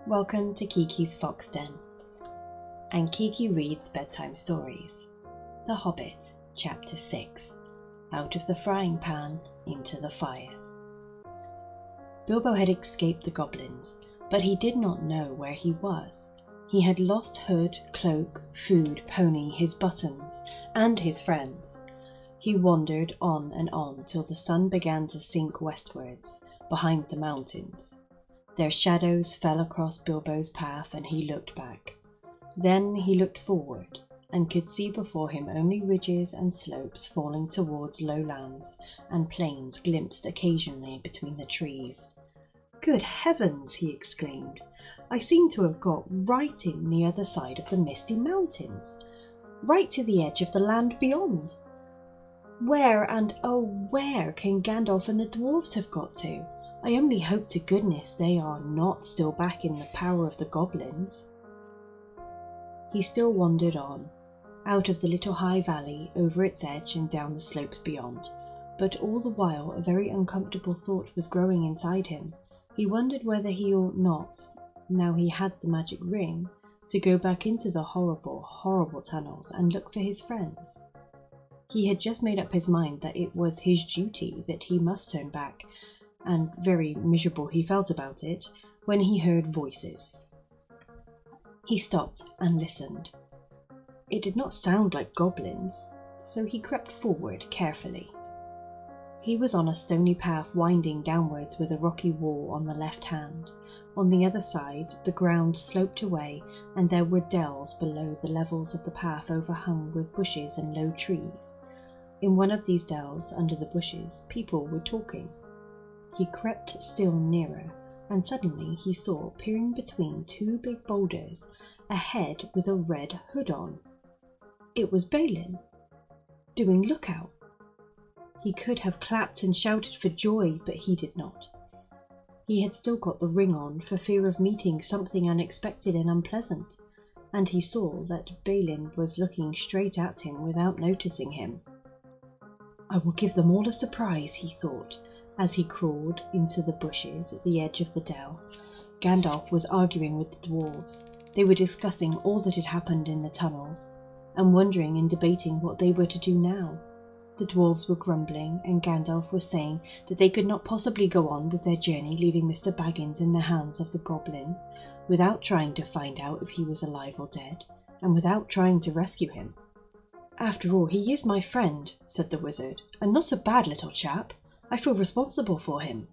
Welcome to Kiki's Fox Den, and Kiki reads bedtime stories. The Hobbit, Chapter 6, Out of the Frying Pan into the Fire. Bilbo had escaped the goblins, but he did not know where he was. He had lost hood, cloak, food, pony, his buttons, and his friends. He wandered on and on till the sun began to sink westwards, behind the mountains. Their shadows fell across Bilbo's path and he looked back. Then he looked forward and could see before him only ridges and slopes falling towards lowlands and plains glimpsed occasionally between the trees. "Good heavens!" he exclaimed. "I seem to have got right in the other side of the misty mountains, right to the edge of the land beyond. Where and oh where can Gandalf and the dwarves have got to? I only hope to goodness they are not still back in the power of the goblins." He still wandered on, out of the little high valley, over its edge and down the slopes beyond, but all the while a very uncomfortable thought was growing inside him. He wondered whether he ought not, now he had the magic ring, to go back into the horrible, horrible tunnels and look for his friends. He had just made up his mind that it was his duty, that he must turn back, and very miserable he felt about it, when he heard voices. He stopped and listened. It did not sound like goblins, so he crept forward carefully. He was on a stony path winding downwards with a rocky wall on the left hand. On the other side the ground sloped away, and there were dells below the levels of the path overhung with bushes and low trees. In one of these dells, under the bushes, people were talking. He crept still nearer, and suddenly he saw, peering between two big boulders, a head with a red hood on. It was Balin, doing lookout. He could have clapped and shouted for joy, but he did not. He had still got the ring on for fear of meeting something unexpected and unpleasant, and he saw that Balin was looking straight at him without noticing him. "I will give them all a surprise," he thought, as he crawled into the bushes at the edge of the dell. Gandalf was arguing with the dwarves. They were discussing all that had happened in the tunnels, and wondering and debating what they were to do now. The dwarves were grumbling, and Gandalf was saying that they could not possibly go on with their journey leaving Mr. Baggins in the hands of the goblins, without trying to find out if he was alive or dead, and without trying to rescue him. "After all, he is my friend," said the wizard, "and not a bad little chap. I feel responsible for him.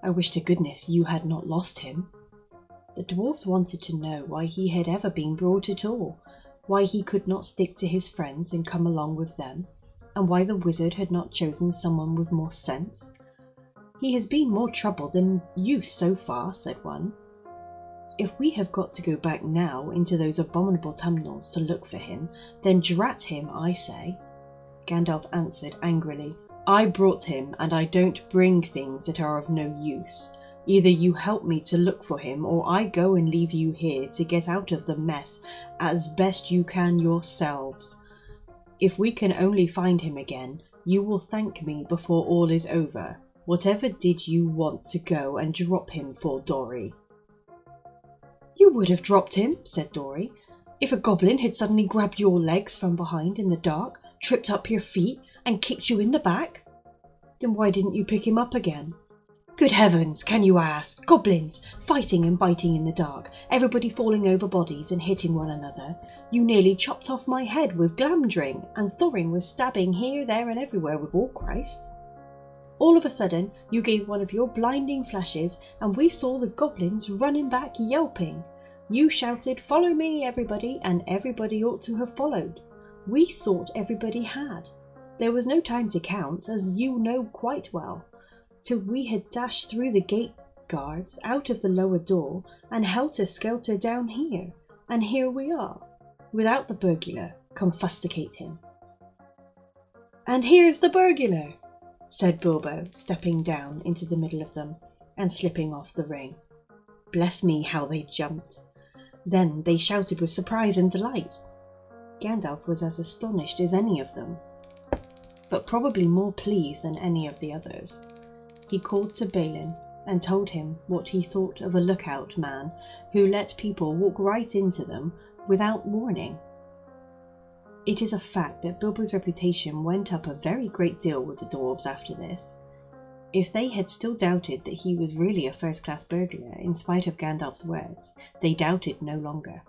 I wish to goodness you had not lost him." The dwarves wanted to know why he had ever been brought at all, why he could not stick to his friends and come along with them, and why the wizard had not chosen someone with more sense. "He has been more trouble than use so far," said one. "If we have got to go back now into those abominable tunnels to look for him, then drat him, I say." Gandalf answered angrily, "I brought him, and I don't bring things that are of no use. Either you help me to look for him, or I go and leave you here to get out of the mess as best you can yourselves. If we can only find him again, you will thank me before all is over. Whatever did you want to go and drop him for, Dory?" "You would have dropped him," said Dory, "if a goblin had suddenly grabbed your legs from behind in the dark, tripped up your feet, and kicked you in the back. Then why didn't you pick him up again?" "Good heavens, can you ask? Goblins, fighting and biting in the dark, everybody falling over bodies and hitting one another. You nearly chopped off my head with Glamdring, and Thorin was stabbing here, there, and everywhere with Warchrist. All of a sudden, you gave one of your blinding flashes, and we saw the goblins running back yelping. You shouted, 'Follow me, everybody,' and everybody ought to have followed. We thought everybody had. There was no time to count, as you know quite well, till we had dashed through the gate guards, out of the lower door, and helter-skelter down here, and here we are, without the burglar. Confusticate him." "And here's the burglar," said Bilbo, stepping down into the middle of them, and slipping off the ring. Bless me, how they jumped! Then they shouted with surprise and delight. Gandalf was as astonished as any of them, but probably more pleased than any of the others. He called to Balin, and told him what he thought of a lookout man who let people walk right into them without warning. It is a fact that Bilbo's reputation went up a very great deal with the dwarves after this. If they had still doubted that he was really a first-class burglar in spite of Gandalf's words, they doubted no longer.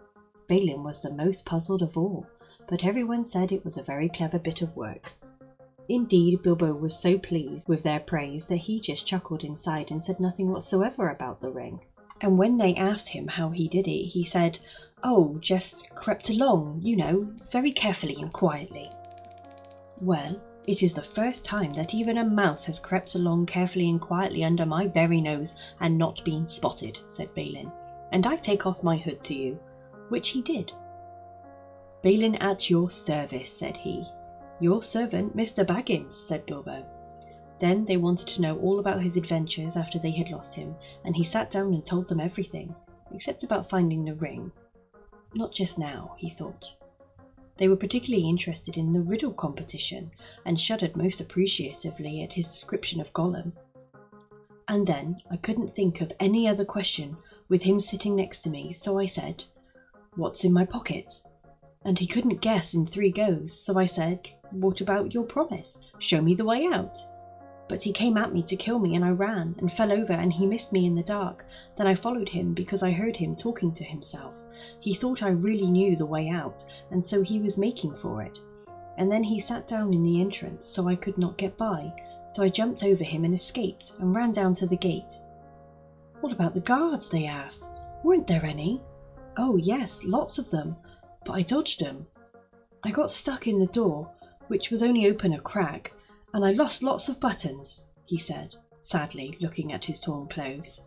Balin was the most puzzled of all, but everyone said it was a very clever bit of work. Indeed, Bilbo was so pleased with their praise that he just chuckled inside and said nothing whatsoever about the ring. And when they asked him how he did it, he said, "Oh, just crept along, very carefully and quietly." "Well, it is the first time that even a mouse has crept along carefully and quietly under my very nose and not been spotted," said Balin, "and I take off my hood to you," which he did. "Balin at your service," said he. "Your servant, Mr. Baggins," said Bilbo. Then they wanted to know all about his adventures after they had lost him, and he sat down and told them everything, except about finding the ring. Not just now, he thought. They were particularly interested in the riddle competition, and shuddered most appreciatively at his description of Gollum. And then I couldn't think of any other question with him sitting next to me, so I said, "What's in my pocket?" And he couldn't guess in 3 goes, so I said, "What about your promise? Show me the way out." But he came at me to kill me, and I ran and fell over, and he missed me in the dark. Then I followed him because I heard him talking to himself. He thought I really knew the way out, and so he was making for it. And then he sat down in the entrance, so I could not get by. So I jumped over him and escaped, and ran down to the gate. "What about the guards?" they asked. "Weren't there any?" "Oh yes, lots of them, but I dodged them. I got stuck in the door, which was only open a crack, and I lost lots of buttons," he said, sadly looking at his torn clothes.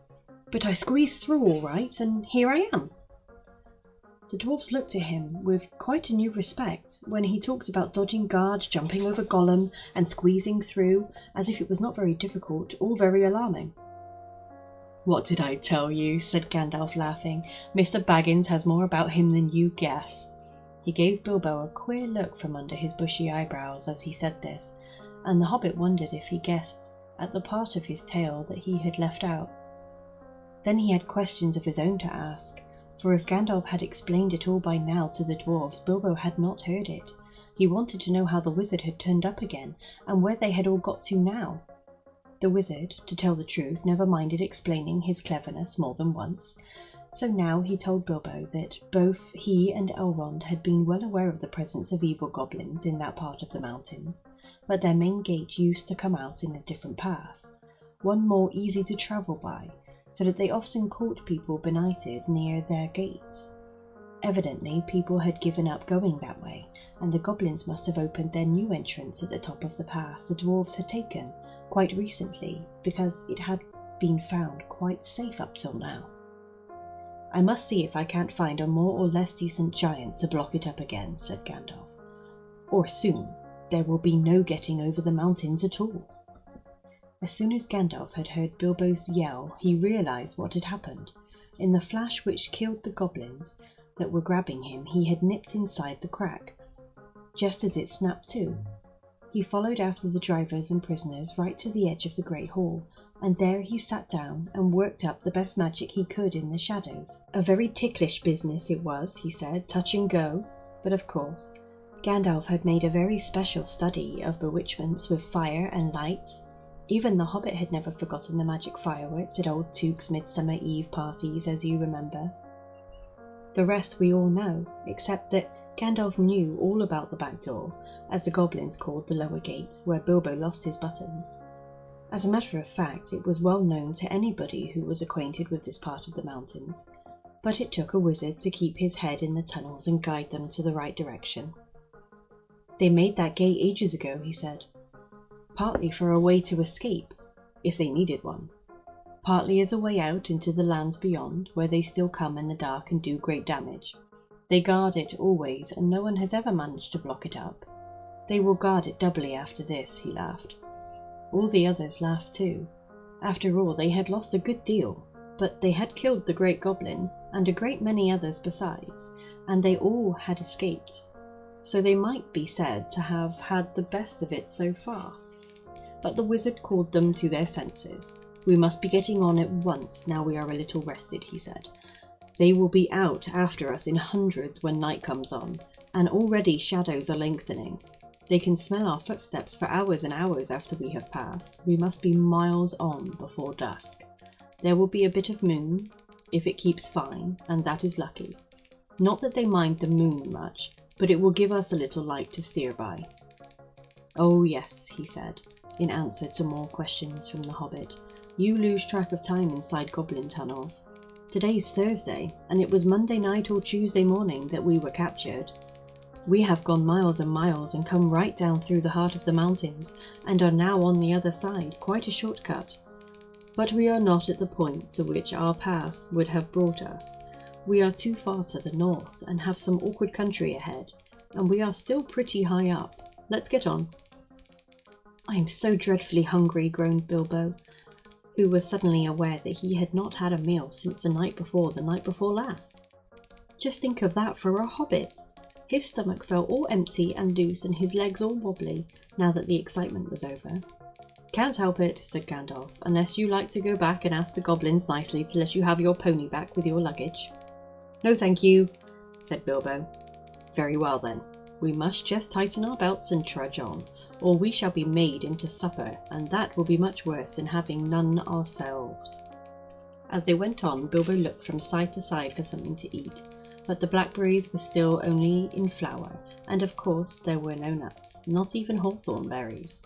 "But I squeezed through all right, and here I am." The dwarves looked at him with quite a new respect when he talked about dodging guards, jumping over Gollum, and squeezing through, as if it was not very difficult or very alarming. "What did I tell you?" said Gandalf, laughing. "Mr. Baggins has more about him than you guess." He gave Bilbo a queer look from under his bushy eyebrows as he said this, and the hobbit wondered if he guessed at the part of his tale that he had left out. Then he had questions of his own to ask, for if Gandalf had explained it all by now to the dwarves, Bilbo had not heard it. He wanted to know how the wizard had turned up again, and where they had all got to now. The wizard, to tell the truth, never minded explaining his cleverness more than once, so now he told Bilbo that both he and Elrond had been well aware of the presence of evil goblins in that part of the mountains, but their main gate used to come out in a different pass, one more easy to travel by, so that they often caught people benighted near their gates. Evidently, people had given up going that way, and the goblins must have opened their new entrance at the top of the pass the dwarves had taken quite recently, because it had been found quite safe up till now. "I must see if I can't find a more or less decent giant to block it up again," said Gandalf. "Or soon there will be no getting over the mountains at all." As soon as Gandalf had heard Bilbo's yell, he realized what had happened. In the flash which killed the goblins that were grabbing him, he had nipped inside the crack, just as it snapped to. He followed after the drivers and prisoners right to the edge of the Great Hall, and there he sat down and worked up the best magic he could in the shadows. A very ticklish business it was, he said, touch and go, but of course, Gandalf had made a very special study of bewitchments with fire and lights. Even the Hobbit had never forgotten the magic fireworks at old Tuke's Midsummer Eve parties, as you remember. The rest we all know, except that Gandalf knew all about the back door, as the goblins called the lower gate, where Bilbo lost his buttons. As a matter of fact, it was well known to anybody who was acquainted with this part of the mountains, but it took a wizard to keep his head in the tunnels and guide them to the right direction. "They made that gate ages ago," he said. "Partly for a way to escape, if they needed one. Partly as a way out into the lands beyond, where they still come in the dark and do great damage. They guard it always, and no one has ever managed to block it up. They will guard it doubly after this," he laughed. All the others laughed too. After all, they had lost a good deal, but they had killed the great goblin, and a great many others besides, and they all had escaped, so they might be said to have had the best of it so far. But the wizard called them to their senses. We must be getting on at once now we are a little rested, he said. They will be out after us in hundreds when night comes on, and already shadows are lengthening. They can smell our footsteps for hours and hours after we have passed. We must be miles on before dusk. There will be a bit of moon, if it keeps fine, and that is lucky. Not that they mind the moon much, but it will give us a little light to steer by. Oh yes, he said, in answer to more questions from the Hobbit. You lose track of time inside goblin tunnels. Today's Thursday, and it was Monday night or Tuesday morning that we were captured. We have gone miles and miles and come right down through the heart of the mountains, and are now on the other side, quite a shortcut. But we are not at the point to which our pass would have brought us. We are too far to the north, and have some awkward country ahead, and we are still pretty high up. Let's get on. I am so dreadfully hungry, groaned Bilbo, who was suddenly aware that he had not had a meal since the night before last. Just think of that for a hobbit! His stomach felt all empty and loose and his legs all wobbly, now that the excitement was over. Can't help it, said Gandalf, unless you like to go back and ask the goblins nicely to let you have your pony back with your luggage. No thank you, said Bilbo. Very well then, we must just tighten our belts and trudge on, or we shall be made into supper, and that will be much worse than having none ourselves. As they went on, Bilbo looked from side to side for something to eat, but the blackberries were still only in flower, and of course there were no nuts, not even hawthorn berries.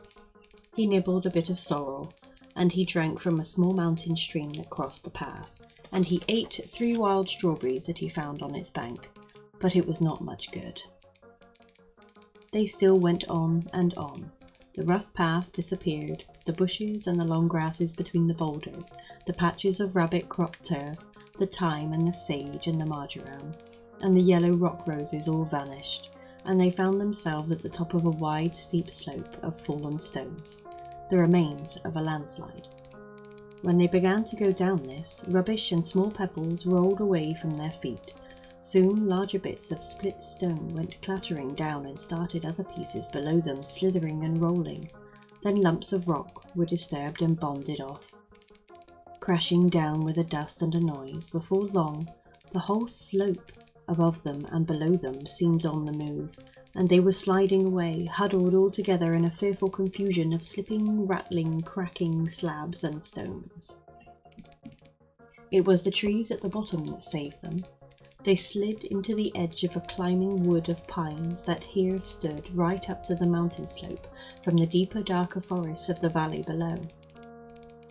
He nibbled a bit of sorrel, and he drank from a small mountain stream that crossed the path, and he ate 3 wild strawberries that he found on its bank, but it was not much good. They still went on and on. The rough path disappeared, the bushes and the long grasses between the boulders, the patches of rabbit-cropped turf, the thyme and the sage and the marjoram, and the yellow rock roses all vanished, and they found themselves at the top of a wide, steep slope of fallen stones, the remains of a landslide. When they began to go down this, rubbish and small pebbles rolled away from their feet. Soon larger bits of split stone went clattering down and started other pieces below them slithering and rolling. Then lumps of rock were disturbed and bonded off, crashing down with a dust and a noise. Before long, the whole slope above them and below them seemed on the move, and they were sliding away, huddled all together in a fearful confusion of slipping, rattling, cracking slabs and stones. It was the trees at the bottom that saved them. They slid into the edge of a climbing wood of pines that here stood right up to the mountain slope from the deeper, darker forests of the valley below.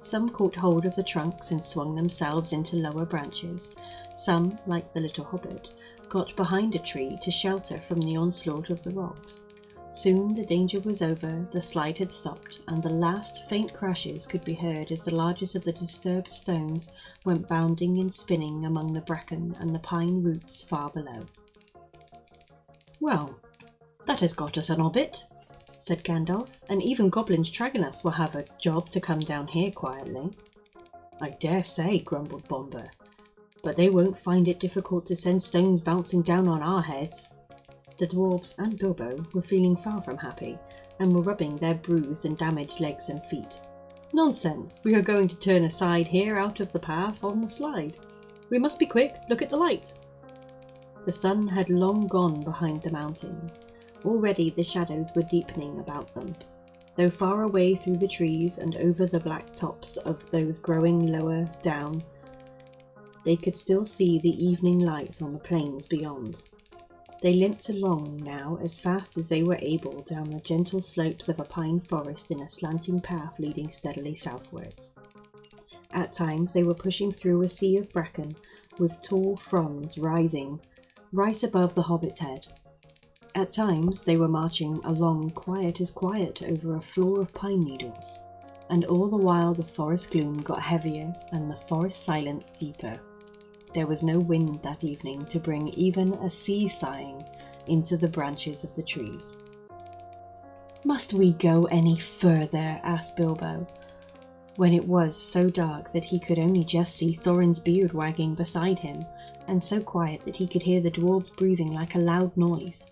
Some caught hold of the trunks and swung themselves into lower branches. Some, like the little hobbit, got behind a tree to shelter from the onslaught of the rocks. Soon the danger was over, the slide had stopped, and the last faint crashes could be heard as the largest of the disturbed stones went bounding and spinning among the bracken and the pine roots far below. "Well, that has got us on a bit," said Gandalf, "and even goblins tracking us will have a job to come down here quietly." "I dare say," grumbled Bombur, "but they won't find it difficult to send stones bouncing down on our heads." The dwarves and Bilbo were feeling far from happy, and were rubbing their bruised and damaged legs and feet. "Nonsense! We are going to turn aside here out of the path on the slide. We must be quick. Look at the light." The sun had long gone behind the mountains. Already the shadows were deepening about them, though far away through the trees and over the black tops of those growing lower down, they could still see the evening lights on the plains beyond. They limped along now as fast as they were able down the gentle slopes of a pine forest in a slanting path leading steadily southwards. At times they were pushing through a sea of bracken with tall fronds rising right above the hobbit's head. At times they were marching along quiet as quiet over a floor of pine needles, and all the while the forest gloom got heavier and the forest silence deeper. There was no wind that evening to bring even a sea sighing into the branches of the trees. "Must we go any further?" asked Bilbo, when it was so dark that he could only just see Thorin's beard wagging beside him, and so quiet that he could hear the dwarves breathing like a loud noise.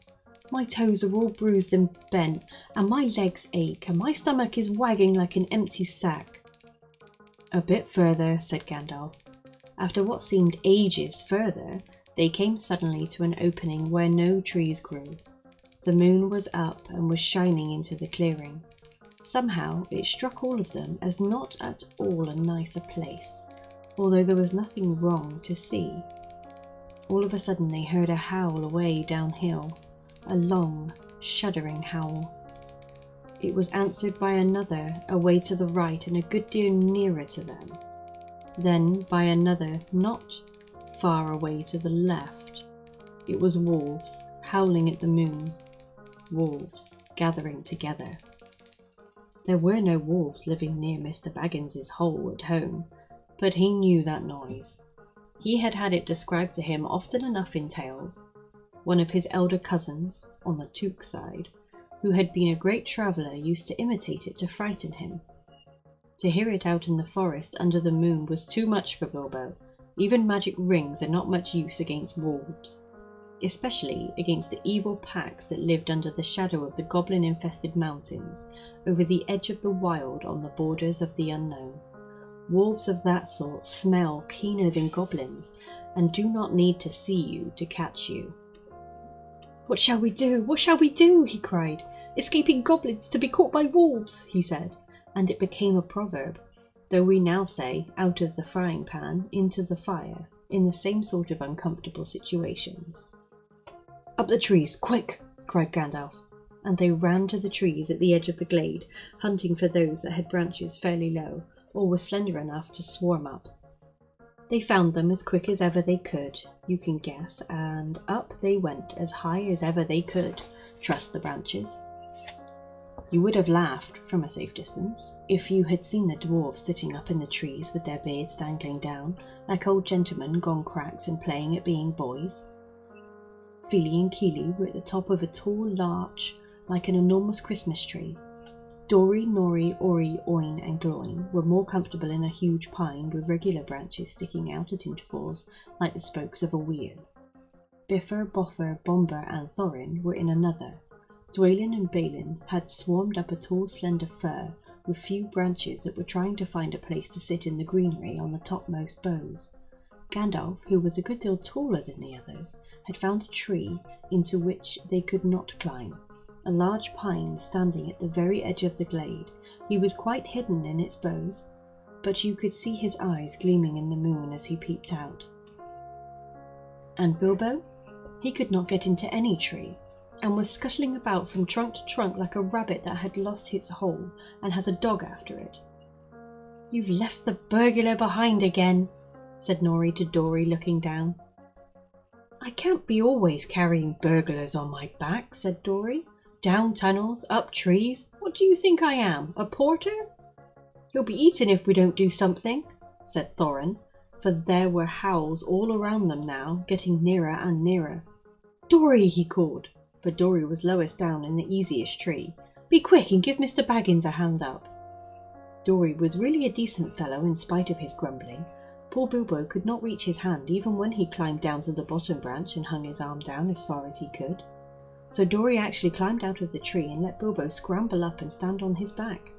"My toes are all bruised and bent, and my legs ache, and my stomach is wagging like an empty sack." "A bit further," said Gandalf. After what seemed ages further, they came suddenly to an opening where no trees grew. The moon was up and was shining into the clearing. Somehow it struck all of them as not at all a nicer place, although there was nothing wrong to see. All of a sudden they heard a howl away downhill, a long, shuddering howl. It was answered by another away to the right and a good deal nearer to them. Then by another not far away to the left. It was wolves howling at the moon, wolves gathering together. There were no wolves living near Mr. Baggins's hole at home, but he knew that noise. He had had it described to him often enough in tales. One of his elder cousins, on the Took side, who had been a great traveller, used to imitate it to frighten him. To hear it out in the forest under the moon was too much for Bilbo. Even magic rings are not much use against wolves, especially against the evil packs that lived under the shadow of the goblin-infested mountains, over the edge of the wild on the borders of the unknown. Wolves of that sort smell keener than goblins, and do not need to see you to catch you. "What shall we do? What shall we do?" he cried. "Escaping goblins to be caught by wolves," he said, and it became a proverb, though we now say out of the frying pan into the fire, in the same sort of uncomfortable situations. "Up the trees, quick!" cried Gandalf, and they ran to the trees at the edge of the glade, hunting for those that had branches fairly low, or were slender enough to swarm up. They found them as quick as ever they could, you can guess, and up they went as high as ever they could, trust the branches. You would have laughed, from a safe distance, if you had seen the dwarfs sitting up in the trees with their beards dangling down, like old gentlemen gone cracked and playing at being boys. Fili and Kili were at the top of a tall larch, like an enormous Christmas tree. Dori, Nori, Ori, Oin and Gloin were more comfortable in a huge pine with regular branches sticking out at intervals like the spokes of a wheel. Bifur, Boffer, Bomber and Thorin were in another. Dwalin and Balin had swarmed up a tall slender fir with few branches that were trying to find a place to sit in the greenery on the topmost boughs. Gandalf, who was a good deal taller than the others, had found a tree into which they could not climb. A large pine standing at the very edge of the glade. He was quite hidden in its boughs, but you could see his eyes gleaming in the moon as he peeped out. And Bilbo? He could not get into any tree, and was scuttling about from trunk to trunk like a rabbit that had lost its hole and has a dog after it. "You've left the burglar behind again," said Nori to Dori, looking down. "I can't be always carrying burglars on my back," said Dori. "Down tunnels, up trees. What do you think I am, a porter?" "You'll be eaten if we don't do something," said Thorin, for there were howls all around them now, getting nearer and nearer. "Dori!" he called, for Dori was lowest down in the easiest tree. "Be quick and give Mr. Baggins a hand up." Dori was really a decent fellow in spite of his grumbling. Poor Bilbo could not reach his hand even when he climbed down to the bottom branch and hung his arm down as far as he could. So Dori actually climbed out of the tree and let Bilbo scramble up and stand on his back.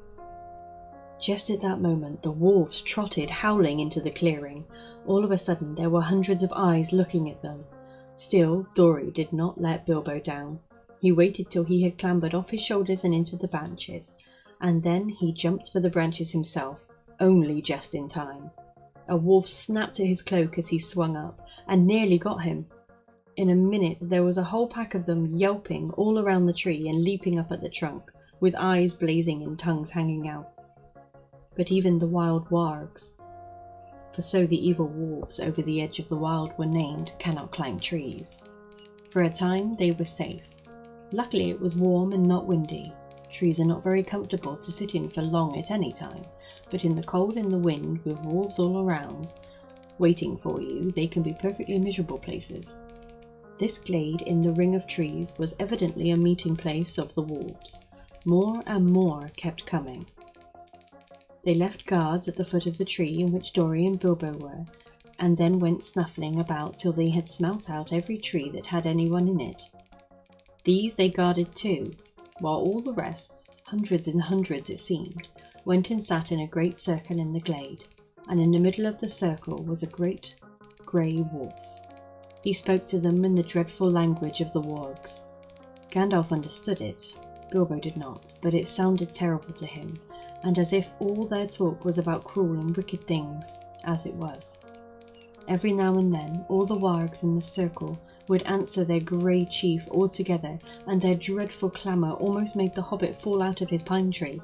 Just at that moment the wolves trotted howling into the clearing. All of a sudden there were hundreds of eyes looking at them. Still, Dori did not let Bilbo down. He waited till he had clambered off his shoulders and into the branches, and then he jumped for the branches himself, only just in time. A wolf snapped at his cloak as he swung up, and nearly got him. In a minute there was a whole pack of them yelping all around the tree and leaping up at the trunk, with eyes blazing and tongues hanging out. But even the wild wargs, for so the evil wolves over the edge of the wild were named, cannot climb trees. For a time they were safe. Luckily it was warm and not windy. Trees are not very comfortable to sit in for long at any time, but in the cold and the wind, with wolves all around, waiting for you, they can be perfectly miserable places. This glade in the ring of trees was evidently a meeting place of the wolves. More and more kept coming. They left guards at the foot of the tree in which Dori and Bilbo were, and then went snuffling about till they had smelt out every tree that had anyone in it. These they guarded too, while all the rest, hundreds and hundreds it seemed, went and sat in a great circle in the glade. and in the middle of the circle was a great grey wolf. He spoke to them in the dreadful language of the wargs. Gandalf understood it. Bilbo did not, but it sounded terrible to him, and as if all their talk was about cruel and wicked things, as it was. Every now and then all the wargs in the circle would answer their grey chief all together, and their dreadful clamour almost made the hobbit fall out of his pine tree.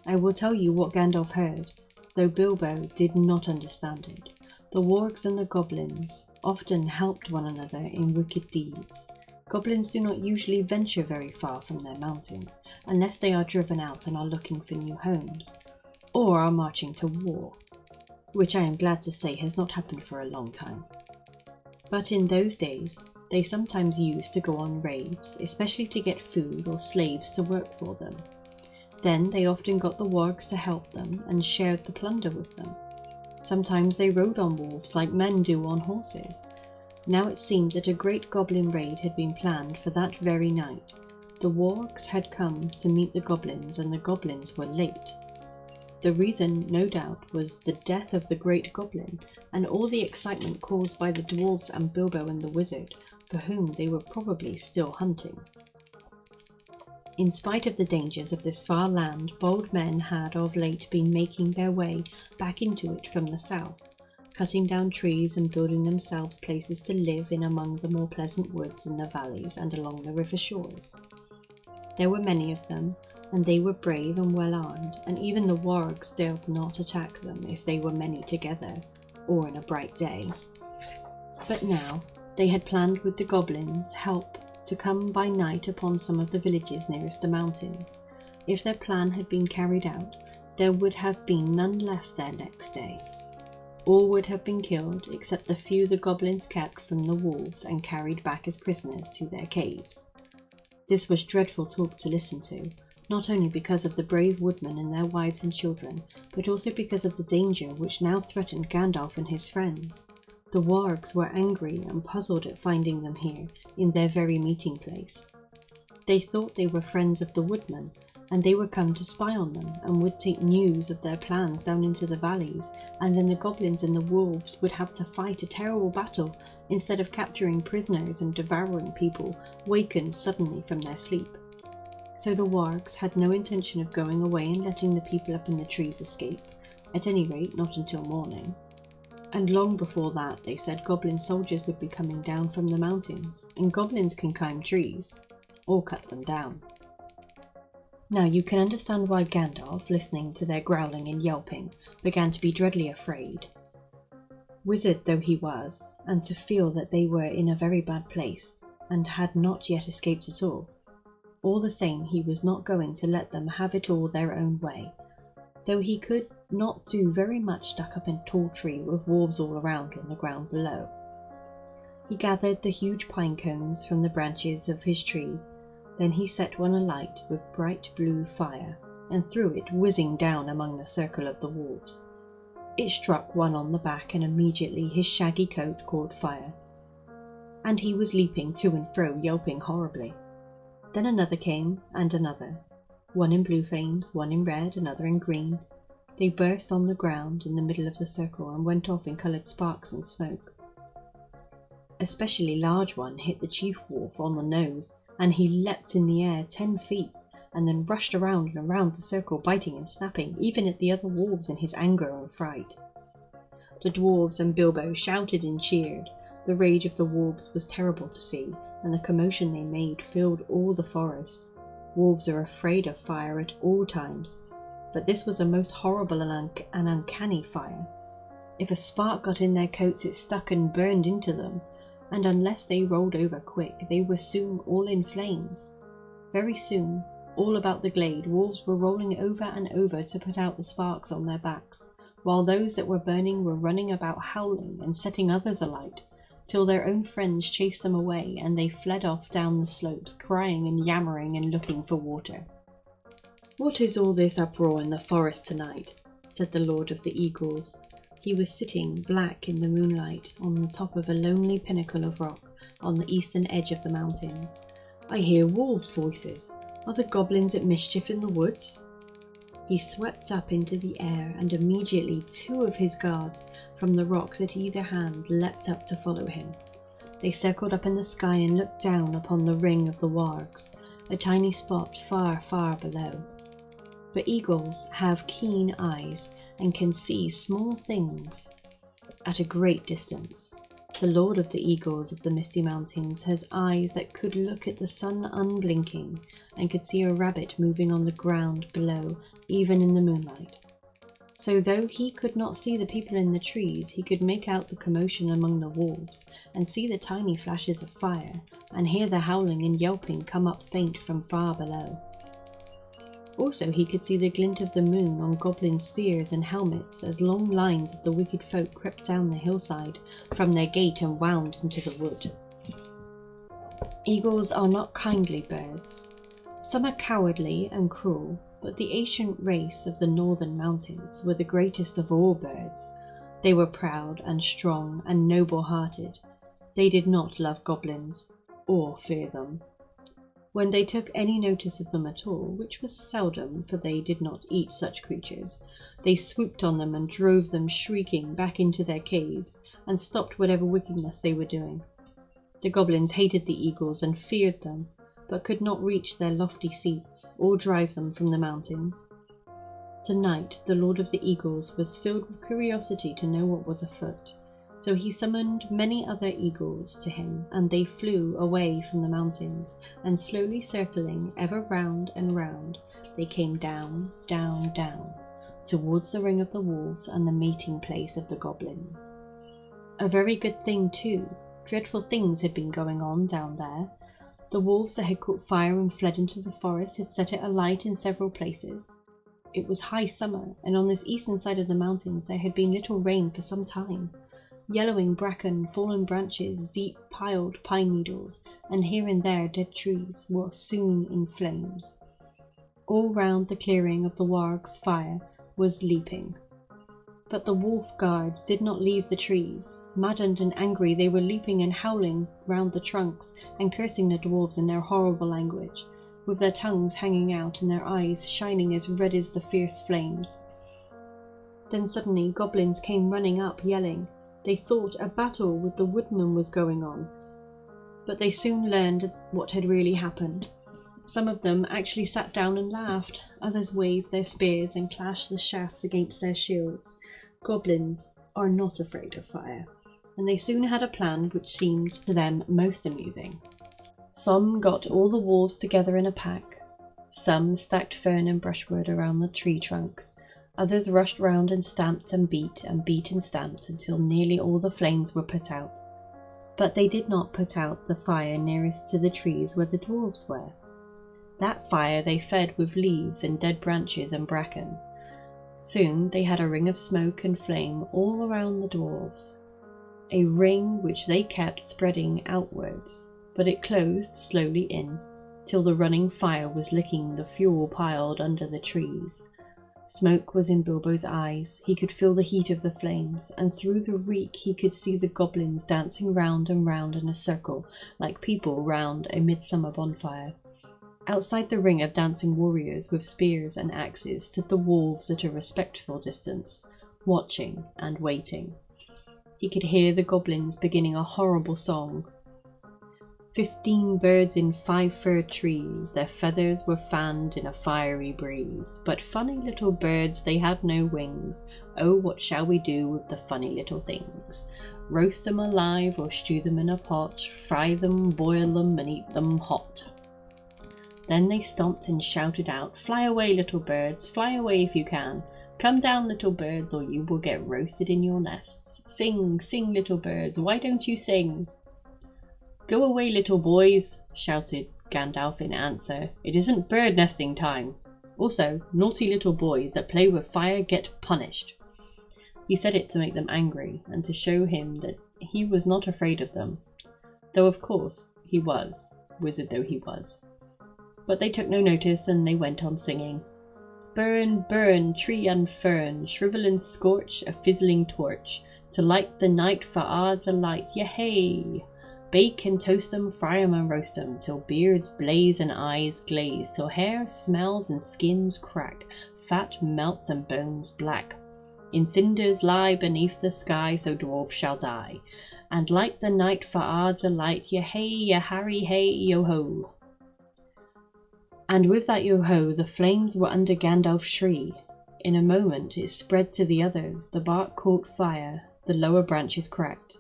I will tell you what Gandalf heard, though Bilbo did not understand it. The wargs and the goblins often helped one another in wicked deeds. Goblins do not usually venture very far from their mountains, unless they are driven out and are looking for new homes, or are marching to war, which I am glad to say has not happened for a long time. But in those days, they sometimes used to go on raids, especially to get food or slaves to work for them. Then they often got the wargs to help them and shared the plunder with them. Sometimes they rode on wolves like men do on horses. Now it seemed that a great goblin raid had been planned for that very night. The wargs had come to meet the goblins, and the goblins were late. The reason, no doubt, was the death of the great goblin, and all the excitement caused by the dwarves and Bilbo and the wizard, for whom they were probably still hunting. In spite of the dangers of this far land, bold men had of late been making their way back into it from the south, cutting down trees and building themselves places to live in among the more pleasant woods in the valleys and along the river shores. There were many of them, and they were brave and well armed, and even the wargs dared not attack them if they were many together, or in a bright day. But now they had planned with the goblins' help to come by night upon some of the villages nearest the mountains. If their plan had been carried out, there would have been none left there next day. All would have been killed, except the few the goblins kept from the wolves and carried back as prisoners to their caves. This was dreadful talk to listen to, not only because of the brave woodmen and their wives and children, but also because of the danger which now threatened Gandalf and his friends. The wargs were angry and puzzled at finding them here, in their very meeting place. They thought they were friends of the woodmen, and they were come to spy on them, and would take news of their plans down into the valleys, and then the goblins and the wolves would have to fight a terrible battle, instead of capturing prisoners and devouring people wakened suddenly from their sleep. So the wargs had no intention of going away and letting the people up in the trees escape, at any rate not until morning. And long before that, they said, goblin soldiers would be coming down from the mountains, and goblins can climb trees, or cut them down. Now you can understand why Gandalf, listening to their growling and yelping, began to be dreadfully afraid. Wizard though he was, and to feel that they were in a very bad place, and had not yet escaped at all the same he was not going to let them have it all their own way, though he could not do very much stuck up in a tall tree with wolves all around on the ground below. He gathered the huge pine cones from the branches of his tree, then he set one alight with bright blue fire, and threw it whizzing down among the circle of the wolves. It struck one on the back, and immediately his shaggy coat caught fire, and he was leaping to and fro, yelping horribly. Then another came, and another, one in blue flames, one in red, another in green. They burst on the ground in the middle of the circle and went off in coloured sparks and smoke. A specially large one hit the chief wolf on the nose, and he leapt in the air 10 feet, and then rushed around and around the circle, biting and snapping, even at the other wolves in his anger and fright. The dwarves and Bilbo shouted and cheered. The rage of the wolves was terrible to see, and the commotion they made filled all the forest. Wolves are afraid of fire at all times, but this was a most horrible and uncanny fire. If a spark got in their coats, it stuck and burned into them, and unless they rolled over quick, they were soon all in flames. Very soon, all about the glade, wolves were rolling over and over to put out the sparks on their backs, while those that were burning were running about howling and setting others alight, till their own friends chased them away, and they fled off down the slopes, crying and yammering and looking for water. "What is all this uproar in the forest tonight?" said the Lord of the Eagles. He was sitting black in the moonlight on the top of a lonely pinnacle of rock on the eastern edge of the mountains. "I hear wolves' voices. Are the goblins at mischief in the woods?" He swept up into the air, and immediately 2 of his guards from the rocks at either hand leapt up to follow him. They circled up in the sky and looked down upon the ring of the wargs, a tiny spot far, far below. But eagles have keen eyes and can see small things at a great distance. The Lord of the Eagles of the Misty Mountains has eyes that could look at the sun unblinking and could see a rabbit moving on the ground below, even in the moonlight. So though he could not see the people in the trees, he could make out the commotion among the wolves, and see the tiny flashes of fire, and hear the howling and yelping come up faint from far below. Also he could see the glint of the moon on goblin spears and helmets as long lines of the wicked folk crept down the hillside from their gate and wound into the wood. Eagles are not kindly birds. Some are cowardly and cruel, but the ancient race of the northern mountains were the greatest of all birds. They were proud and strong and noble-hearted. They did not love goblins, or fear them. When they took any notice of them at all, which was seldom, for they did not eat such creatures, they swooped on them and drove them shrieking back into their caves, and stopped whatever wickedness they were doing. The goblins hated the eagles and feared them, but could not reach their lofty seats, or drive them from the mountains. Tonight the Lord of the Eagles was filled with curiosity to know what was afoot, so he summoned many other eagles to him, and they flew away from the mountains, and slowly circling ever round and round, they came down, down, down, towards the ring of the wolves and the mating place of the goblins. A very good thing too. Dreadful things had been going on down there. The wolves that had caught fire and fled into the forest had set it alight in several places. It was high summer, and on this eastern side of the mountains there had been little rain for some time. Yellowing bracken, fallen branches, deep piled pine needles, and here and there dead trees were soon in flames. All round the clearing of the warg's fire was leaping. But the wolf guards did not leave the trees. Maddened and angry, they were leaping and howling round the trunks and cursing the dwarves in their horrible language, with their tongues hanging out and their eyes shining as red as the fierce flames. Then suddenly goblins came running up, yelling. They thought a battle with the woodmen was going on, but they soon learned what had really happened. Some of them actually sat down and laughed, others waved their spears and clashed the shafts against their shields. Goblins are not afraid of fire, and they soon had a plan which seemed to them most amusing. Some got all the wolves together in a pack, some stacked fern and brushwood around the tree trunks, others rushed round and stamped and beat and stamped until nearly all the flames were put out. But they did not put out the fire nearest to the trees where the dwarves were. That fire they fed with leaves and dead branches and bracken. Soon they had a ring of smoke and flame all around the dwarves, a ring which they kept spreading outwards, but it closed slowly in, till the running fire was licking the fuel piled under the trees. Smoke was in Bilbo's eyes. He could feel the heat of the flames, and through the reek he could see the goblins dancing round and round in a circle, like people round a midsummer bonfire. Outside the ring of dancing warriors with spears and axes stood the wolves at a respectful distance, watching and waiting. He could hear the goblins beginning a horrible song. 15 birds in 5 fir trees, their feathers were fanned in a fiery breeze. But funny little birds, they had no wings. Oh, what shall we do with the funny little things? Roast them alive or stew them in a pot, fry them, boil them and eat them hot. Then they stomped and shouted out, "Fly away, little birds, fly away if you can. Come down, little birds, or you will get roasted in your nests. Sing, sing, little birds, why don't you sing?" "Go away, little boys," shouted Gandalf in answer. "It isn't bird nesting time. Also, naughty little boys that play with fire get punished." He said it to make them angry, and to show him that he was not afraid of them. Though of course he was, wizard though he was. But they took no notice, and they went on singing. "Burn, burn, tree and fern, shrivel and scorch a fizzling torch, to light the night for our delight, yea! Bake and toast 'em, fry 'em and roast 'em, till beards blaze and eyes glaze, till hair smells and skins crack. fat melts and bones black. In cinders lie beneath the sky, so dwarfs shall die. And light the night for our delight, hey, ya Harry, hey, yo-ho. And with that yo-ho, the flames were under Gandalf's tree. In a moment it spread to the others, the bark caught fire, the lower branches cracked.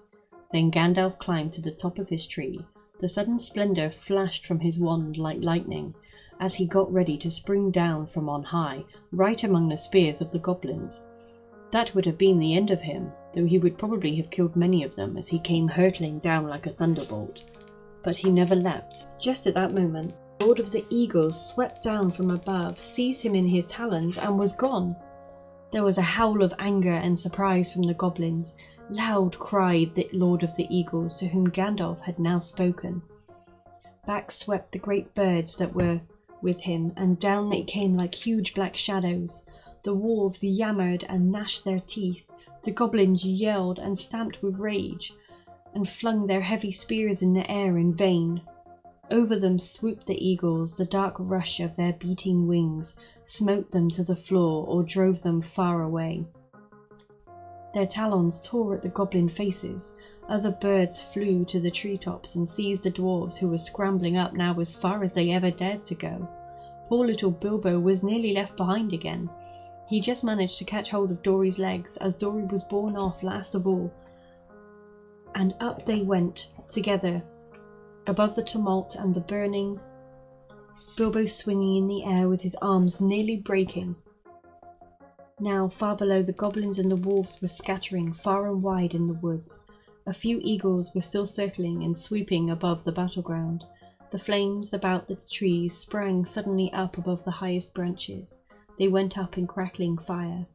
Then Gandalf climbed to the top of his tree. The sudden splendour flashed from his wand like lightning, as he got ready to spring down from on high, right among the spears of the goblins. That would have been the end of him, though he would probably have killed many of them as he came hurtling down like a thunderbolt. But he never leapt. Just at that moment, the Lord of the Eagles swept down from above, seized him in his talons, and was gone. There was a howl of anger and surprise from the goblins. Loud cried the Lord of the Eagles, to whom Gandalf had now spoken. Back swept the great birds that were with him, and down they came like huge black shadows. The wolves yammered and gnashed their teeth. The goblins yelled and stamped with rage, and flung their heavy spears in the air in vain. Over them swooped the eagles. The dark rush of their beating wings smote them to the floor or drove them far away. Their talons tore at the goblin faces. Other birds flew to the treetops and seized the dwarves, who were scrambling up now as far as they ever dared to go. Poor little Bilbo was nearly left behind again. He just managed to catch hold of Dory's legs as Dory was borne off last of all, and up they went together above the tumult and the burning, Bilbo swinging in the air with his arms nearly breaking. Now, far below, the goblins and the wolves were scattering far and wide in the woods. A few eagles were still circling and sweeping above the battleground. The flames about the trees sprang suddenly up above the highest branches. They went up in crackling fire.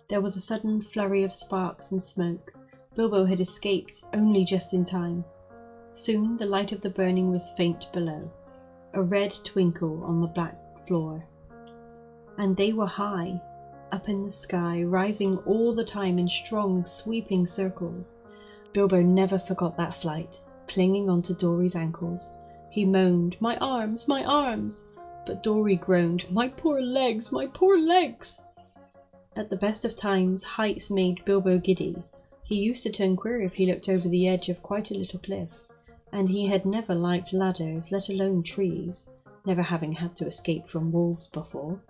There was a sudden flurry of sparks and smoke. Bilbo had escaped only just in time. Soon the light of the burning was faint below, a red twinkle on the black floor. And they were high, up in the sky, rising all the time in strong, sweeping circles. Bilbo never forgot that flight, clinging onto Dory's ankles. He moaned, "My arms, my arms!" But Dory groaned, "My poor legs, my poor legs!" At the best of times, heights made Bilbo giddy. He used to turn queer if he looked over the edge of quite a little cliff, and he had never liked ladders, let alone trees, never having had to escape from wolves before.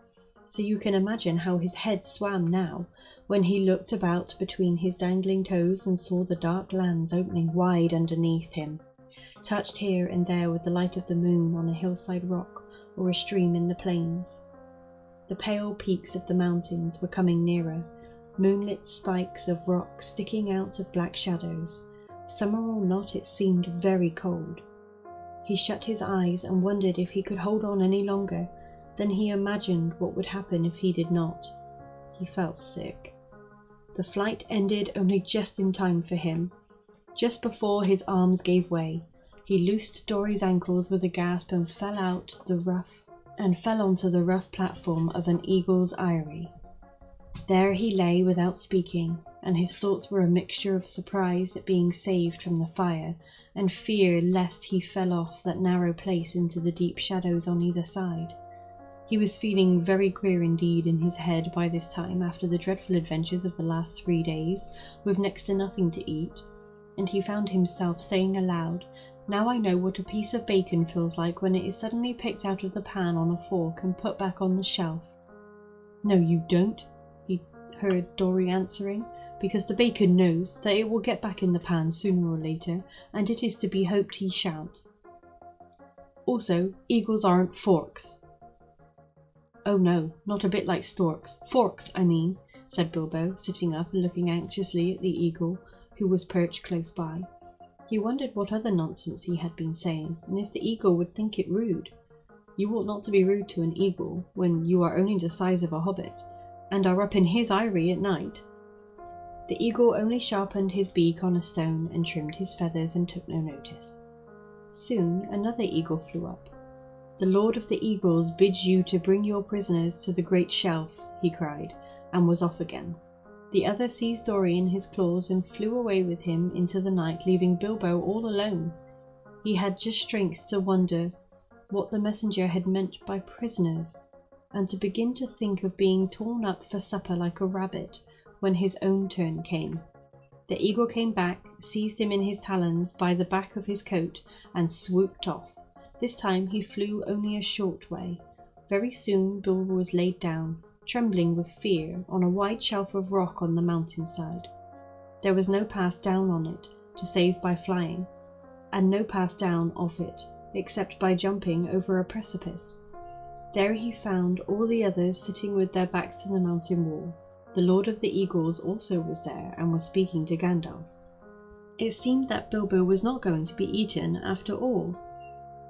So you can imagine how his head swam now, when he looked about between his dangling toes and saw the dark lands opening wide underneath him, touched here and there with the light of the moon on a hillside rock or a stream in the plains. The pale peaks of the mountains were coming nearer, moonlit spikes of rock sticking out of black shadows. Summer or not, it seemed very cold. He shut his eyes and wondered if he could hold on any longer. Then he imagined what would happen if he did not. He felt sick. The flight ended only just in time for him. Just before his arms gave way, he loosed Dory's ankles with a gasp and fell onto the rough platform of an eagle's eyrie. There he lay without speaking, and his thoughts were a mixture of surprise at being saved from the fire, and fear lest he fell off that narrow place into the deep shadows on either side. He was feeling very queer indeed in his head by this time, after the dreadful adventures of the last 3 days, with next to nothing to eat, and he found himself saying aloud, "Now I know what a piece of bacon feels like when it is suddenly picked out of the pan on a fork and put back on the shelf." "No, you don't," he heard Dory answering, "because the bacon knows that it will get back in the pan sooner or later, and it is to be hoped he shan't. Also, eagles aren't forks." "Oh no, not a bit like storks. Forks, I mean," said Bilbo, sitting up and looking anxiously at the eagle, who was perched close by. He wondered what other nonsense he had been saying, and if the eagle would think it rude. You ought not to be rude to an eagle, when you are only the size of a hobbit, and are up in his eyrie at night. The eagle only sharpened his beak on a stone and trimmed his feathers and took no notice. Soon another eagle flew up. "The Lord of the Eagles bids you to bring your prisoners to the great shelf," he cried, and was off again. The other seized Dory in his claws and flew away with him into the night, leaving Bilbo all alone. He had just strength to wonder what the messenger had meant by prisoners, and to begin to think of being torn up for supper like a rabbit when his own turn came. The eagle came back, seized him in his talons by the back of his coat, and swooped off. This time he flew only a short way. Very soon Bilbo was laid down, trembling with fear, on a wide shelf of rock on the mountainside. There was no path down on it to save by flying, and no path down off it except by jumping over a precipice. There he found all the others sitting with their backs to the mountain wall. The Lord of the Eagles also was there and was speaking to Gandalf. It seemed that Bilbo was not going to be eaten after all.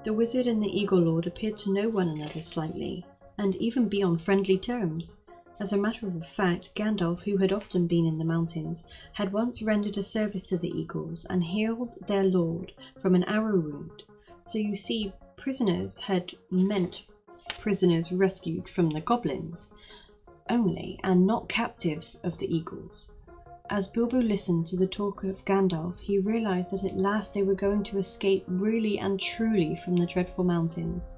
The wizard and the Eagle Lord appeared to know one another slightly, and even be on friendly terms. As a matter of fact, Gandalf, who had often been in the mountains, had once rendered a service to the Eagles and healed their lord from an arrow wound. So you see, prisoners had meant prisoners rescued from the goblins only, and not captives of the Eagles. As Bilbo listened to the talk of Gandalf, he realized that at last they were going to escape really and truly from the dreadful mountains.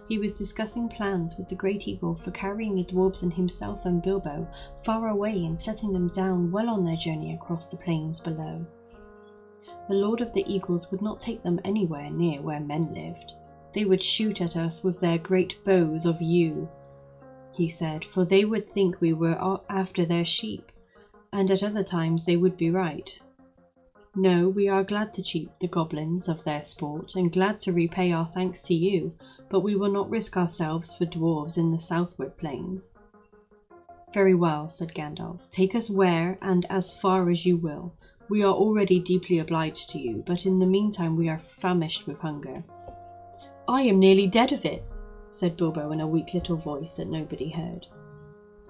He was discussing plans with the Great Eagle for carrying the dwarves and himself and Bilbo far away and setting them down well on their journey across the plains below. The Lord of the Eagles would not take them anywhere near where men lived. They would shoot at us with their great bows of yew, he said, for they would think we were after their sheep, and at other times they would be right. No, we are glad to cheat the goblins of their sport, and glad to repay our thanks to you, but we will not risk ourselves for dwarves in the southward plains. Very well, said Gandalf. Take us where and as far as you will. We are already deeply obliged to you, but in the meantime we are famished with hunger. I am nearly dead of it, said Bilbo in a weak little voice that nobody heard.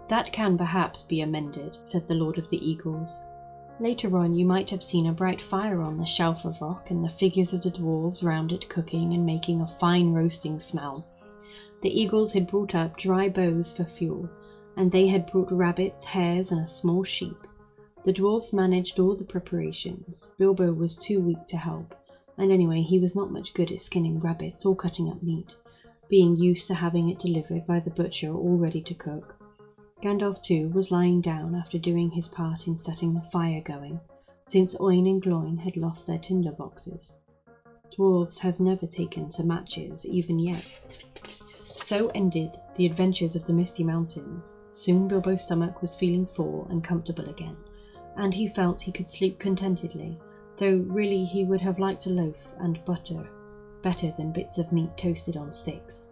That can perhaps be amended, said the Lord of the Eagles. Later on you might have seen a bright fire on the shelf of rock, and the figures of the dwarves round it cooking and making a fine roasting smell. The Eagles had brought up dry boughs for fuel, and they had brought rabbits, hares, and a small sheep. The dwarves managed all the preparations. Bilbo was too weak to help, and anyway he was not much good at skinning rabbits or cutting up meat, being used to having it delivered by the butcher all ready to cook. Gandalf too was lying down after doing his part in setting the fire going, since Oin and Gloin had lost their tinder boxes. Dwarves have never taken to matches even yet. So ended the adventures of the Misty Mountains. Soon Bilbo's stomach was feeling full and comfortable again, and he felt he could sleep contentedly, though really he would have liked a loaf and butter better than bits of meat toasted on sticks.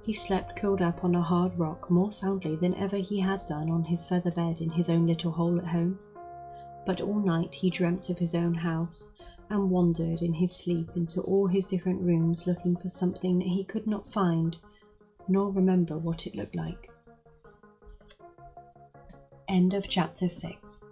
He slept curled up on a hard rock more soundly than ever he had done on his feather bed in his own little hole at home. But all night he dreamt of his own house, and wandered in his sleep into all his different rooms looking for something that he could not find, nor remember what it looked like. End of chapter 6.